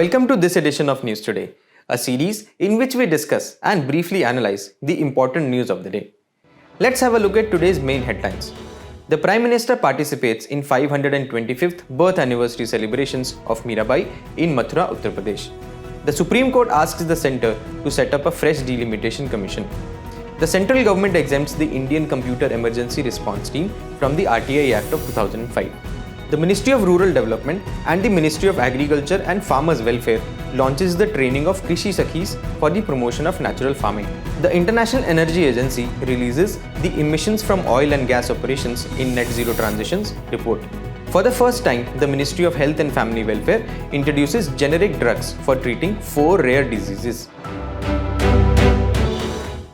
Welcome to this edition of News Today, a series in which we discuss and briefly analyze the important news of the day. Let's have a look at today's main headlines. The Prime Minister participates in 525th birth anniversary celebrations of Meerabai in Mathura, Uttar Pradesh. The Supreme Court asks the centre to set up a fresh Delimitation Commission. The central government exempts the Indian Computer Emergency Response Team from the RTI Act of 2005. The Ministry of Rural Development and the Ministry of Agriculture and Farmers Welfare launches the training of Krishi Sakhis for the promotion of natural farming. The International Energy Agency releases the emissions from oil and gas operations in Net Zero Transitions report. For the first time, the Ministry of Health and Family Welfare introduces generic drugs for treating 4 rare diseases.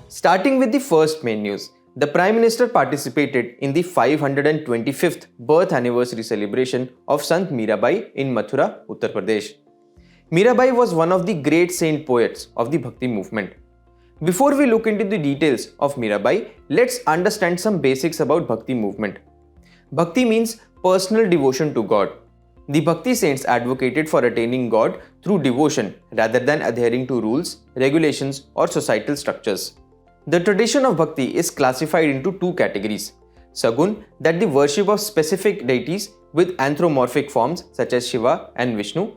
Starting with the first main news, the Prime Minister participated in the 525th birth anniversary celebration of Sant Meerabai in Mathura, Uttar Pradesh. Meerabai was one of the great saint poets of the Bhakti movement. Before we look into the details of Meerabai, let's understand some basics about Bhakti movement. Bhakti means personal devotion to God. The Bhakti saints advocated for attaining God through devotion rather than adhering to rules, regulations, or societal structures. The tradition of Bhakti is classified into 2 categories. Sagun, that the worship of specific deities with anthropomorphic forms such as Shiva and Vishnu,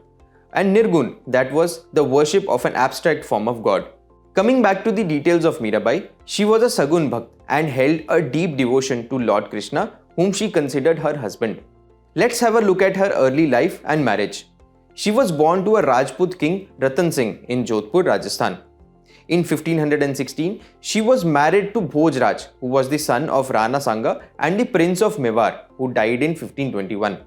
and Nirgun, that was the worship of an abstract form of God. Coming back to the details of Meerabai, she was a Sagun Bhakt and held a deep devotion to Lord Krishna, whom she considered her husband. Let's have a look at her early life and marriage. She was born to a Rajput king Ratan Singh in Jodhpur, Rajasthan. In 1516, she was married to Bhojraj, who was the son of Rana Sanga and the Prince of Mewar, who died in 1521.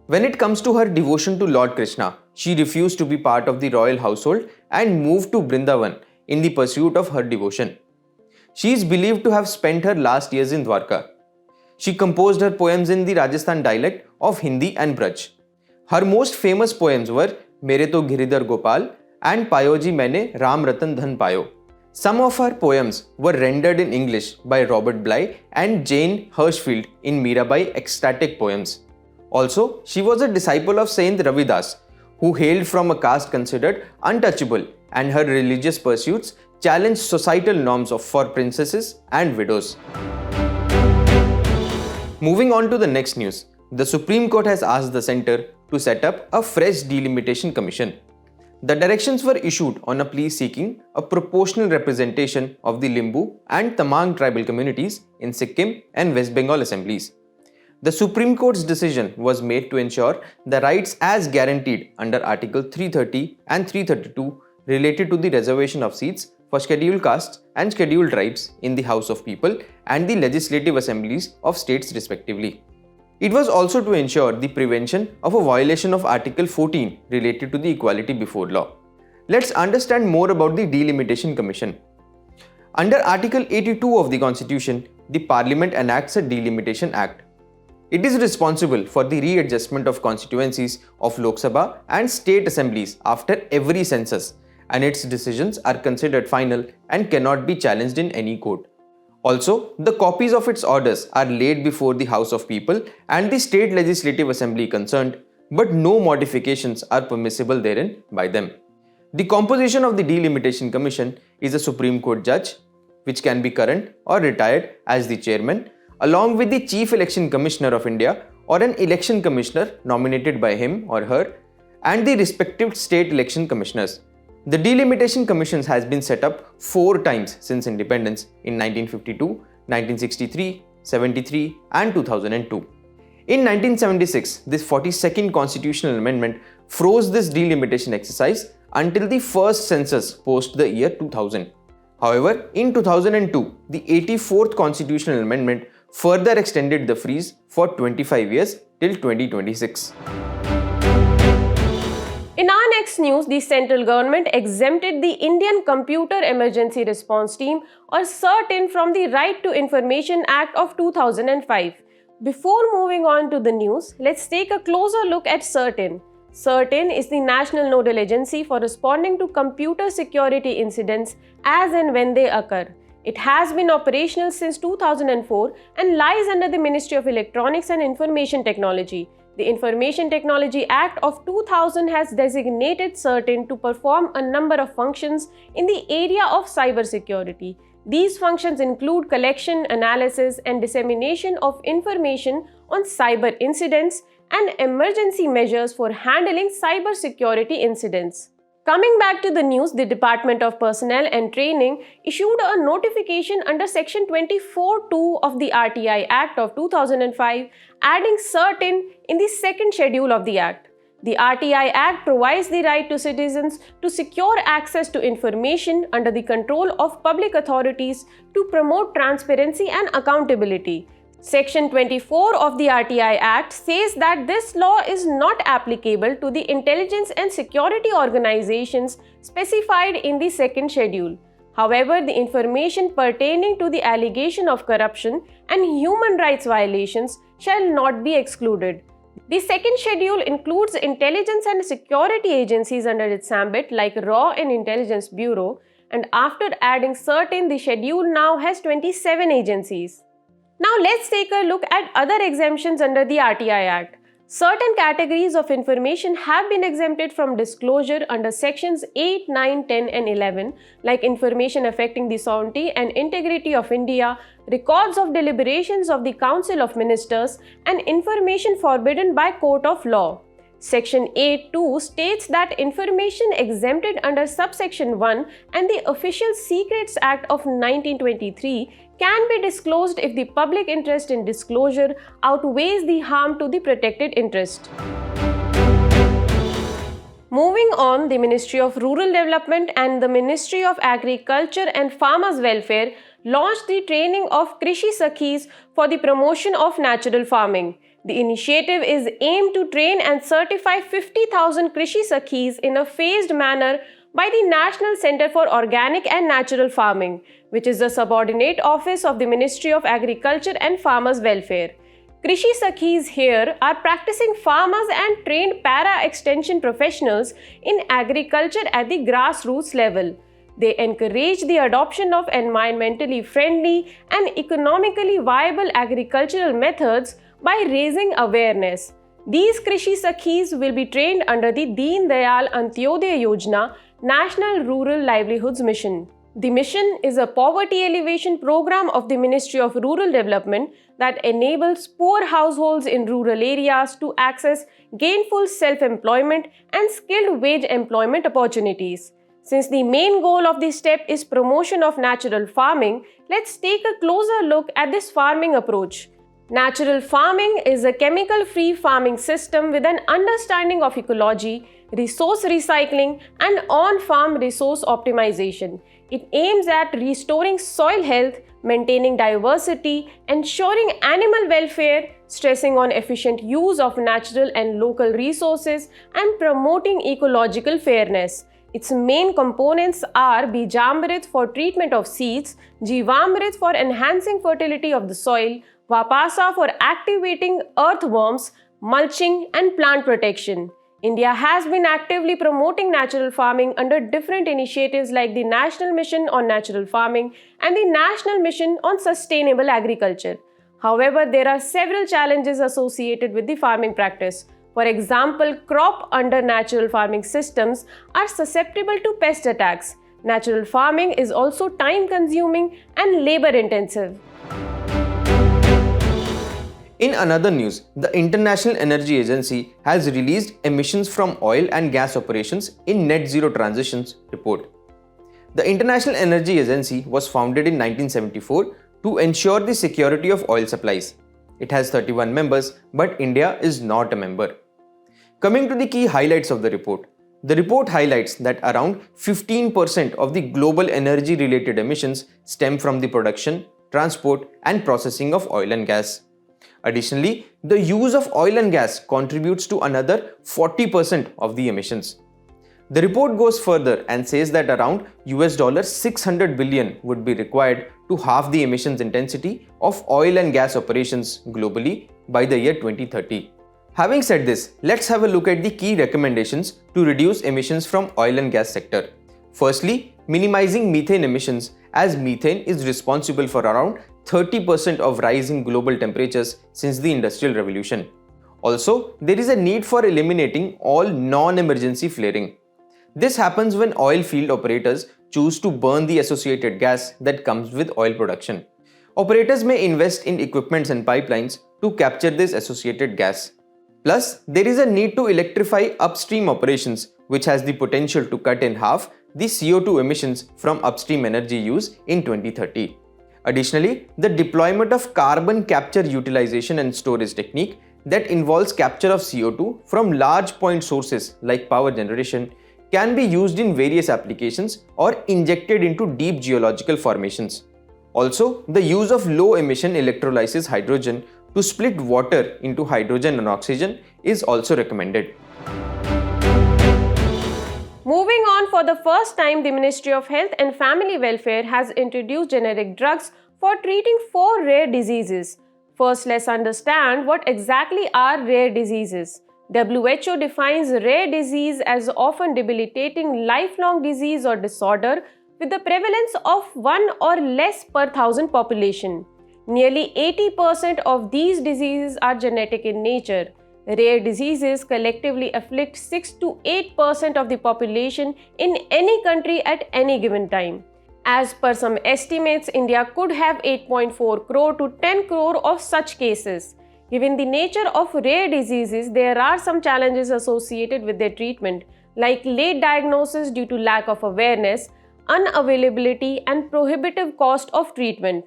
When it comes to her devotion to Lord Krishna, she refused to be part of the royal household and moved to Vrindavan in the pursuit of her devotion. She is believed to have spent her last years in Dwarka. She composed her poems in the Rajasthan dialect of Hindi and Braj. Her most famous poems were Mere To Giridhar Gopal and Payoji Maine Ram Ratan Dhan Payo. Some of her poems were rendered in English by Robert Bly and Jane Hirschfield in Meerabai ecstatic poems. Also, she was a disciple of Saint Ravidas, who hailed from a caste considered untouchable, and her religious pursuits challenged societal norms for princesses and widows. Moving on to the next news, the Supreme Court has asked the centre to set up a fresh Delimitation Commission. The directions were issued on a plea seeking a proportional representation of the Limbu and Tamang tribal communities in Sikkim and West Bengal assemblies. The Supreme Court's decision was made to ensure the rights as guaranteed under Article 330 and 332 related to the reservation of seats for scheduled castes and scheduled tribes in the House of People and the legislative assemblies of states respectively. It was also to ensure the prevention of a violation of Article 14 related to the equality before law. Let's understand more about the Delimitation Commission. Under Article 82 of the Constitution, the Parliament enacts a Delimitation Act. It is responsible for the readjustment of constituencies of Lok Sabha and state assemblies after every census, and its decisions are considered final and cannot be challenged in any court. Also, the copies of its orders are laid before the House of People and the State Legislative Assembly concerned, but no modifications are permissible therein by them. The composition of the Delimitation Commission is a Supreme Court judge, which can be current or retired, as the chairman, along with the Chief Election Commissioner of India or an election commissioner nominated by him or her, and the respective state election commissioners. The Delimitation Commission has been set up 4 times since independence in 1952, 1963, 73 and 2002. In 1976, this 42nd constitutional amendment froze this delimitation exercise until the first census post the year 2000. However, in 2002, the 84th constitutional amendment further extended the freeze for 25 years till 2026. In our next news, the central government exempted the Indian Computer Emergency Response Team or CERT-In from the Right to Information Act of 2005. Before moving on to the news, let's take a closer look at CERT-In. CERT-In is the national nodal agency for responding to computer security incidents as and when they occur. It has been operational since 2004 and lies under the Ministry of Electronics and Information Technology. The Information Technology Act of 2000 has designated CERT-In to perform a number of functions in the area of cybersecurity. These functions include collection, analysis, and dissemination of information on cyber incidents and emergency measures for handling cybersecurity incidents. Coming back to the news, the Department of Personnel and Training issued a notification under Section 24(2) of the RTI Act of 2005, adding CERT-In the second schedule of the Act. The RTI Act provides the right to citizens to secure access to information under the control of public authorities to promote transparency and accountability. Section 24 of the RTI Act says that this law is not applicable to the intelligence and security organizations specified in the second schedule. However, the information pertaining to the allegation of corruption and human rights violations shall not be excluded. The second schedule includes intelligence and security agencies under its ambit like Raw and Intelligence Bureau, and after adding CERT-In, the schedule now has 27 agencies. Now let's take a look at other exemptions under the RTI Act. Certain categories of information have been exempted from disclosure under sections 8, 9, 10 and 11, like information affecting the sovereignty and integrity of India, records of deliberations of the Council of Ministers, and information forbidden by court of law. Section 8(2) states that information exempted under subsection 1 and the Official Secrets Act of 1923 can be disclosed if the public interest in disclosure outweighs the harm to the protected interest. Moving on, the Ministry of Rural Development and the Ministry of Agriculture and Farmers Welfare launched the training of Krishi Sakhis for the promotion of natural farming. The initiative is aimed to train and certify 50,000 Krishi Sakhis in a phased manner by the National Centre for Organic and Natural Farming, which is the subordinate office of the Ministry of Agriculture and Farmers Welfare. Krishi Sakhis here are practicing farmers and trained para-extension professionals in agriculture at the grassroots level. They encourage the adoption of environmentally friendly and economically viable agricultural methods by raising awareness. These Krishi Sakhis will be trained under the Deen Dayal Antyodaya Yojana National Rural Livelihoods Mission. The mission is a poverty alleviation program of the Ministry of Rural Development that enables poor households in rural areas to access gainful self-employment and skilled wage employment opportunities. Since the main goal of this step is promotion of natural farming, let's take a closer look at this farming approach. Natural farming is a chemical-free farming system with an understanding of ecology, resource recycling, and on-farm resource optimization. It aims at restoring soil health, maintaining diversity, ensuring animal welfare, stressing on efficient use of natural and local resources, and promoting ecological fairness. Its main components are Bijamrit for treatment of seeds, Jivamrit for enhancing fertility of the soil, Vapasa for activating earthworms, mulching, and plant protection. India has been actively promoting natural farming under different initiatives like the National Mission on Natural Farming and the National Mission on Sustainable Agriculture. However, there are several challenges associated with the farming practice. For example, crops under natural farming systems are susceptible to pest attacks. Natural farming is also time-consuming and labor-intensive. In another news, the International Energy Agency has released emissions from oil and gas operations in Net Zero Transitions report. The International Energy Agency was founded in 1974 to ensure the security of oil supplies. It has 31 members, but India is not a member. Coming to the key highlights of the report highlights that around 15% of the global energy-related emissions stem from the production, transport, and processing of oil and gas. Additionally, the use of oil and gas contributes to another 40% of the emissions. The report goes further and says that around $600 billion would be required to halve the emissions intensity of oil and gas operations globally by the year 2030. Having said this, let's have a look at the key recommendations to reduce emissions from oil and gas sector. Firstly, minimizing methane emissions, as methane is responsible for around 30% of rise in global temperatures since the Industrial Revolution. Also, there is a need for eliminating all non-emergency flaring. This happens when oil field operators choose to burn the associated gas that comes with oil production. Operators may invest in equipments and pipelines to capture this associated gas. Plus, there is a need to electrify upstream operations, which has the potential to cut in half the CO2 emissions from upstream energy use in 2030. Additionally, the deployment of carbon capture utilization and storage technique that involves capture of CO2 from large point sources like power generation can be used in various applications or injected into deep geological formations. Also, the use of low emission electrolysis hydrogen to split water into hydrogen and oxygen is also recommended. Moving on, for the first time, the Ministry of Health and Family Welfare has introduced generic drugs for treating 4 rare diseases. First, let's understand what exactly are rare diseases. WHO defines rare disease as often debilitating lifelong disease or disorder with the prevalence of 1 or less per 1,000 population. Nearly 80% of these diseases are genetic in nature. Rare diseases collectively afflict 6 to 8% of the population in any country at any given time. As per some estimates, India could have 8.4 crore to 10 crore of such cases. Given the nature of rare diseases, there are some challenges associated with their treatment, like late diagnosis due to lack of awareness, unavailability, and prohibitive cost of treatment.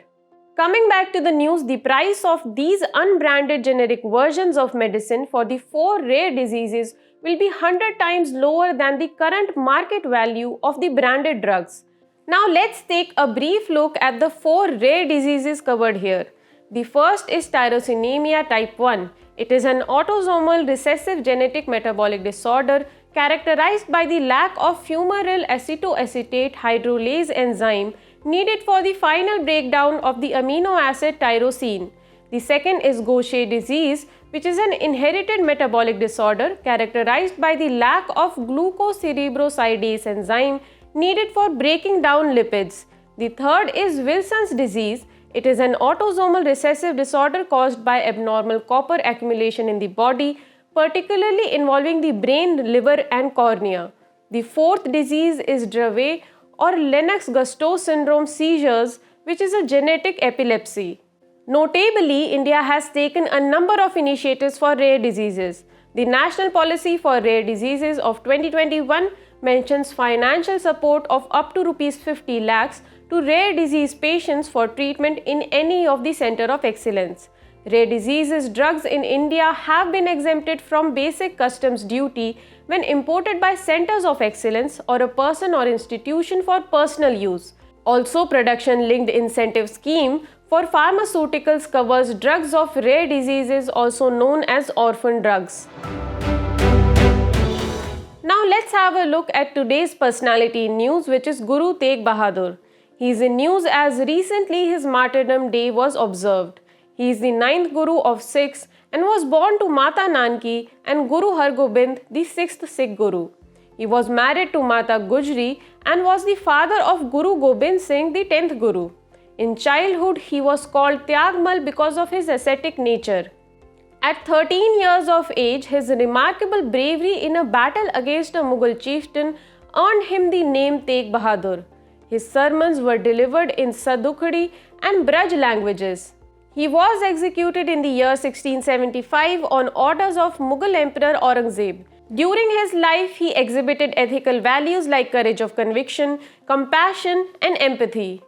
Coming back to the news, the price of these unbranded generic versions of medicine for the 4 rare diseases will be 100 times lower than the current market value of the branded drugs. Now let's take a brief look at the 4 rare diseases covered here. The first is tyrosinemia type 1. It is an autosomal recessive genetic metabolic disorder characterized by the lack of fumarate acetoacetate hydrolase enzyme needed for the final breakdown of the amino acid tyrosine. The second is Gaucher disease, which is an inherited metabolic disorder characterized by the lack of glucocerebrosidase enzyme needed for breaking down lipids. The third is Wilson's disease. It is an autosomal recessive disorder caused by abnormal copper accumulation in the body, particularly involving the brain, liver, and cornea. The fourth disease is Dravet or Lennox-Gastaut syndrome seizures, which is a genetic epilepsy. Notably, India has taken a number of initiatives for rare diseases. The National Policy for Rare Diseases of 2021 mentions financial support of up to Rs 50 lakhs to rare disease patients for treatment in any of the Center of Excellence. Rare diseases drugs in India have been exempted from basic customs duty when imported by Centers of Excellence or a person or institution for personal use. Also, production-linked incentive scheme for pharmaceuticals covers drugs of rare diseases, also known as orphan drugs. Now let's have a look at today's personality in news, which is Guru Tegh Bahadur. He is in news as recently his martyrdom day was observed. He is the 9th Guru of Sikhs and was born to Mata Nanki and Guru Har Gobind, the 6th Sikh Guru. He was married to Mata Gujri and was the father of Guru Gobind Singh, the 10th Guru. In childhood, he was called Tyagmal because of his ascetic nature. At 13 years of age, his remarkable bravery in a battle against a Mughal chieftain earned him the name Tegh Bahadur. His sermons were delivered in Sadukhdi and Braj languages. He was executed in the year 1675 on orders of Mughal Emperor Aurangzeb. During his life, he exhibited ethical values like courage of conviction, compassion, and empathy.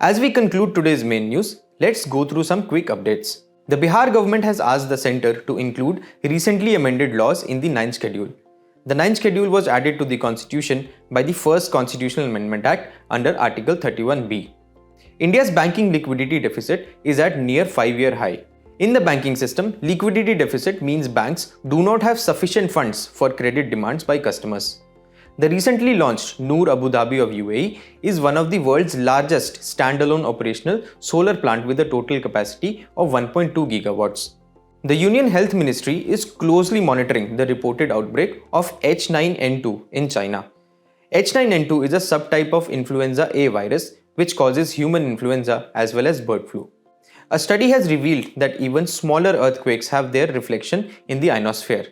As we conclude today's main news, let's go through some quick updates. The Bihar government has asked the centre to include recently amended laws in the 9th schedule. The 9th schedule was added to the constitution by the first Constitutional Amendment Act under Article 31B. India's banking liquidity deficit is at near 5-year high. In the banking system, liquidity deficit means banks do not have sufficient funds for credit demands by customers. The recently launched Noor Abu Dhabi of UAE is one of the world's largest standalone operational solar plant with a total capacity of 1.2 gigawatts. The Union Health Ministry is closely monitoring the reported outbreak of H9N2 in China. H9N2 is a subtype of influenza A virus which causes human influenza as well as bird flu. A study has revealed that even smaller earthquakes have their reflection in the ionosphere.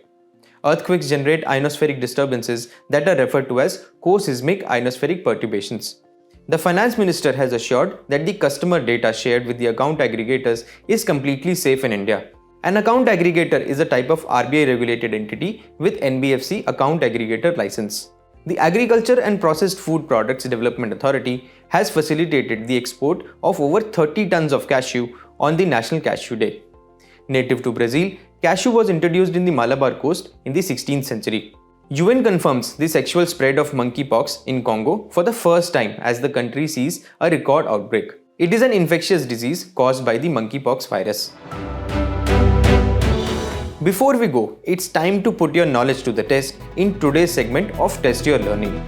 Earthquakes generate ionospheric disturbances that are referred to as co-seismic ionospheric perturbations. The finance minister has assured that the customer data shared with the account aggregators is completely safe in India. An account aggregator is a type of RBI regulated entity with NBFC account aggregator license. The Agriculture and Processed Food Products Development Authority has facilitated the export of over 30 tons of cashew on the National Cashew Day. Native to Brazil, cashew was introduced in the Malabar coast in the 16th century. UN confirms the sexual spread of monkeypox in Congo for the first time as the country sees a record outbreak. It is an infectious disease caused by the monkeypox virus. Before we go, it's time to put your knowledge to the test in today's segment of Test Your Learning.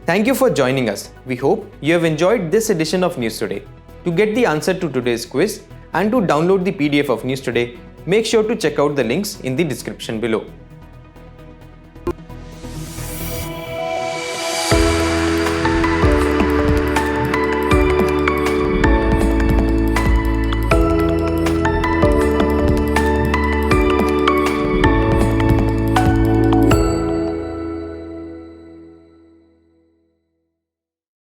Thank you for joining us. We hope you have enjoyed this edition of News Today. To get the answer to today's quiz and to download the PDF of News Today, make sure to check out the links in the description below.